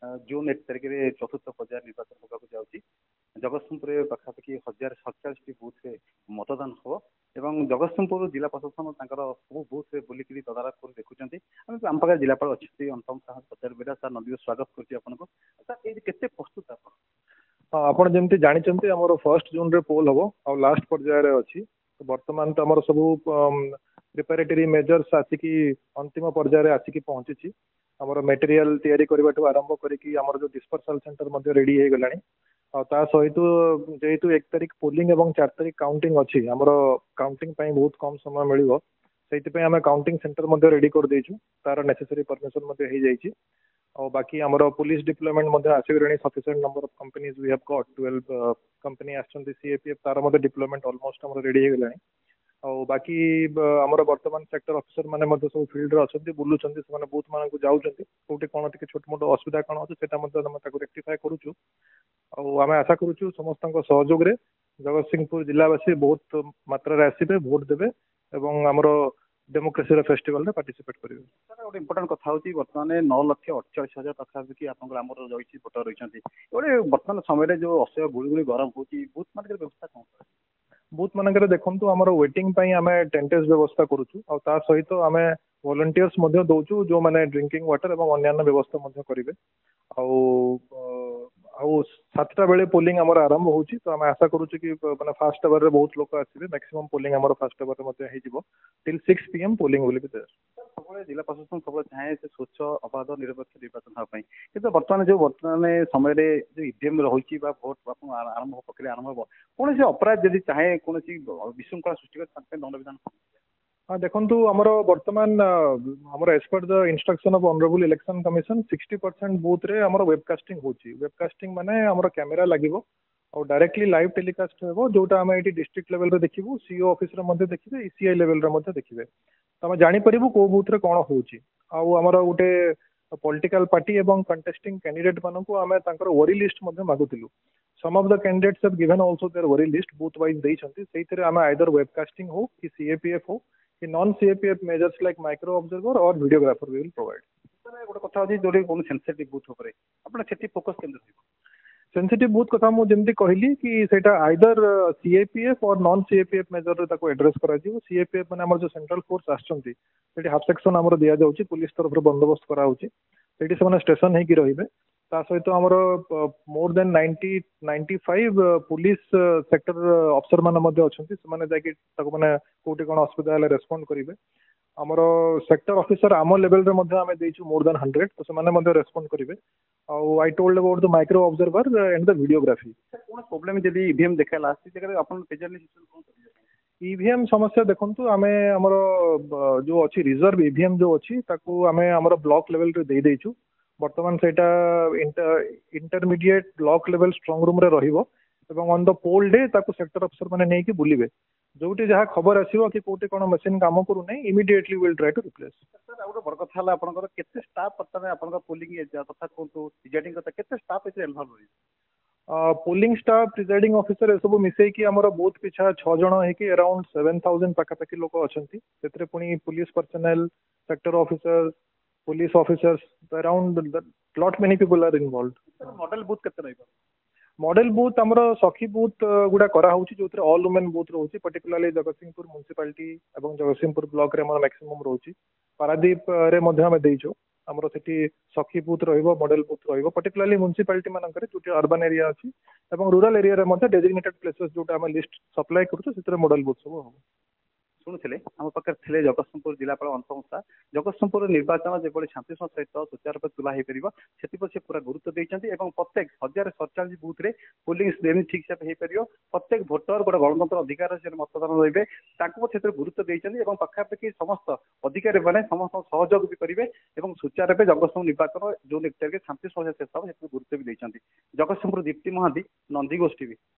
जून 1 तारिख में चतुर्थ पर्याय निर्वाचन होगा जाऊँगी जगतसिंहपुर पाखापाखि 1047 बूथ रे मतदान हो एवं जगतसिंहपुर जिला प्रशासन सब बूथ बुलिक तदारख कर देखुं आम पाखे जिलापाल अच्छे अंतम साहस पचार सर नदी स्वागत करते प्रस्तुत आप ଆପଣ ଯେମିତି ଜାଣିଛନ୍ତି ଆମର 1 ଜୁନ ରେ ପୋଲ ହବ ଆଉ ଲାଷ୍ଟ ପର୍ଯ୍ୟାୟରେ ଅଛି ବର୍ତ୍ତମାନ ତ ଆମର ସବୁ ପ୍ରିପାରେଟରୀ ମେଜର୍ସ ଆସିକି ଅନ୍ତିମ ପର୍ଯ୍ୟାୟରେ ଆସିକି ପହଞ୍ଚିଛି ଆମର ମେଟେରିଆଲ ତିଆରି କରିବାଠୁ ଆରମ୍ଭ କରିକି ଆମର ଯୋଉ ଡିସ୍ପର୍ସାଲ ସେଣ୍ଟର ମଧ୍ୟ ରେଡି ହେଇଗଲାଣି ଆଉ ତା ସହିତ ଯେହେତୁ 1 ତାରିଖ ପୋଲିଂ ଏବଂ 4 ତାରିଖ କାଉଣ୍ଟିଂ ଅଛି ଆମର କାଉଣ୍ଟିଂ ପାଇଁ ବହୁତ କମ ସମୟ ମିଳିବ ସେଇଥିପାଇଁ ଆମେ କାଉଣ୍ଟିଂ ସେଣ୍ଟର ମଧ୍ୟ ରେଡି କରିଦେଇଛୁ ତାର ନେସେସरी परमिशन ମଧ୍ୟ ହେଇଯାଇଛି और बाकी आमर पुलिस डिप्लॉयमेंट आसगले sufficient number of companies we have got 12 company आछंती सीएपीएफ तार मध्य डिप्लॉयमेंट ऑलमोस्ट हमर रेडी हो गलानी और बाकी आमर वर्तमान सेक्टर ऑफिसर माने मध्य सब फील्ड रे अछंती बुलुचंती से बूथ मान को जाउचंती कोठी कोन टिके छोट मोट असुविधा कोन अछि सेटा मध्य हम ताको रेक्टिफाई करूछु और आमे आशा करूछु समस्त सहयोग रे जगतसिंहपुर जिलावासी बहुत मात्रा रे आसीबे वोट देबे एवं आमर डेमोक्रेसी फेस्टिवल रे पार्टिसिपेट करेंगे सर गोटे इंपोर्टाट कथा होची वर्तमान 9,48,000 पाखापाखि आप आमर रही भोटर रही गोटे वर्तमान समय जो असह्य गुड़ी गरम होची बूथ मान व्यवस्था कौन बूथ मानक देखु आम वेटिंग आम टेंटेज व्यवस्था करुचु और ता सहित आम वॉलंटियर्स दौचु जो मैंने ड्रिंकिंग वाटर और अन्य व्यवस्था करेंगे आउ 7टा बेले पोलिंग आमर आरंभ होची तो आम आशा करूछु कि माने फास्ट आवर रे बहुत लोक आसीबे मैक्सिमम पोलिंग आमर फास्ट आवर रे मध्ये हेजिबो till 6 PM polling will be there सब जिला प्रशासन सब चाहे से स्वच्छ अबाध निरपेक्ष निर्वाचन होगा किंतु वर्तमान समय जो ईवीएम रही भोट आरंभ प्रक्रिया आरंभ हो कौन से अपराध जब चाहे कौन विशृंखला सृष्टि दंड विधान हाँ देखु आमर वर्तमान आमर as per the instruction of honourable election commission 60% booth रे आमर वेबकास्टिंग होची वेबकास्टिंग माने आमर कैमेरा लागिवो और डायरेक्टली लाइव टेलीकास्ट हेबो जोटा आम ये डिस्ट्रिक्ट लेवल रे देखिबू सीओ ऑफिस रे मध्ये देखिबे ईसीआई लेवल रे मध्ये देखिबे तो आम जानि परिबू को बूथ रे कोन होची आउ आमर गोटे पॉलिटिकल पार्टी एवं कंटेस्टिंग कैंडिडेट मानकू आम तांकर वरी लिस्ट मध्ये मागुतिलु some of the candidates have given also their वरी लिस्ट बूथ वाइज देइछंती सेइतरे आम आइदर वेबकास्टिंग हो कि सीएपीएफ हो कि non CAPF measures like micro observer और videographer we will provide sir गोटे कथा अछि जोडी कोन सेंसिटिव बूथ ऊपर आपण सेठी फोकस केंद्र सेंसिटिव बूथ कथा मु जेमती कहली कि सेटा आइदर सीएपीएफ और नॉन सीएपीएफ मेजर रे ताको एड्रेस करा जिवो सीएपीएफ माने हमर जो सेंट्रल फोर्स आछंती सेठी हाफ सेक्शन हमर दिया जाउची पुलिस तरफ रे बंदोबस्त करा होची सेठी से माने स्टेशन हे की रहिबे ता सहित हमर मोर देन 95 पुलिस सेक्टर अफसर माने मध्ये अछंती से माने जाकी ताको माने कोठी कोन अस्पताल ले रेस्पोंड करिवे आमर सेक्टर ऑफिसर आम लेवल रे मध्ये आमे देइछु मोर देन 100 तो से माने मध्ये रेस्पोंड करिवे आउ I told about the micro observer and the videography cone problem जदी ईवीएम देखाला आसी जगह अपन प्रेजेंट सिस्टम कोन करिवे ईवीएम समस्या देखंतु आमे हमर जो अछि रिजर्व ईवीएम जो अछि ताकू आमे हमर ब्लॉक लेवल रे देइ देइछु वर्तमान सेटा intermediate block level strong room रे रहिबो एवं ऑन द पोल डे ताकू सेक्टर ऑफिसर माने नै कि बुलिबे जोटी जहाँ खबर आसीबो कि कोटी कोन मशीन काम करू नै immediately will try to replace sir out बड़ कथा हला आपनकर केते स्टाफ पता आपनकर पोलिंग एरिया तथा कोन डिजाइनिंग कथा केते स्टाफ इस इन्वॉल्व होई पोलिंग स्टाफ प्रिजाइडिंग ऑफिसर ए सब मिसई कि हमर बूथ पिछा 6 जण हे कि अराउंड 7000 पाखापाखि लोक अछंती सेतरे पुनी police personnel sector officer police officers around lot many people are involved model booth केते रहइबो मॉडल बूथ हमर सखी बूथ गुडा करा होची जोथरे ऑल वुमेन बूथ रहउची पर्टिकुलरली जगतसिंहपुर म्युनिसिपालिटी एवं जगतसिंहपुर ब्लॉक रे हमर मैक्सिमम रहउची पारादीप रे मध्ये हम देइछो हमर सेठी सखी बूथ रहइबो मॉडल बूथ रहइबो पर्टिकुलरली म्युनिसिपालिटी मानकरे जोटी अर्बन एरिया अछि एवं रूरल एरिया रे मध्ये डेजिग्नेटेड प्लेसेस जोटा हम लिस्ट सप्लाई करछु सेतरे मॉडल बूथ सब हो शुणुले आम पाखे थे जगतसिंहपुर जिलापाल अंतम सा जगतसिंहपुर निर्वाचन जो शांतिश्व सहित सुचार रूप तुला हो पार से पूरा गुरुत्व देते प्रत्येक 1047 बूथ रे पोलिंग ठीक से हो पार प्रत्येक भोटर गोटे गणतंत्र अधिकार से मतदान रही क्षेत्र गुरुत्व देते पाखापाखि समस्त अधिकारी मैंने समस्त सहयोग भी करेंगे सुचार रूप जगतसिंहपुर निर्वाचन जो 1 तारिख शांतिश्व शेष हम गुरुत्व भी देते जगतसिंहपुर दीप्ति महादी नंदी गोष्ठी भी।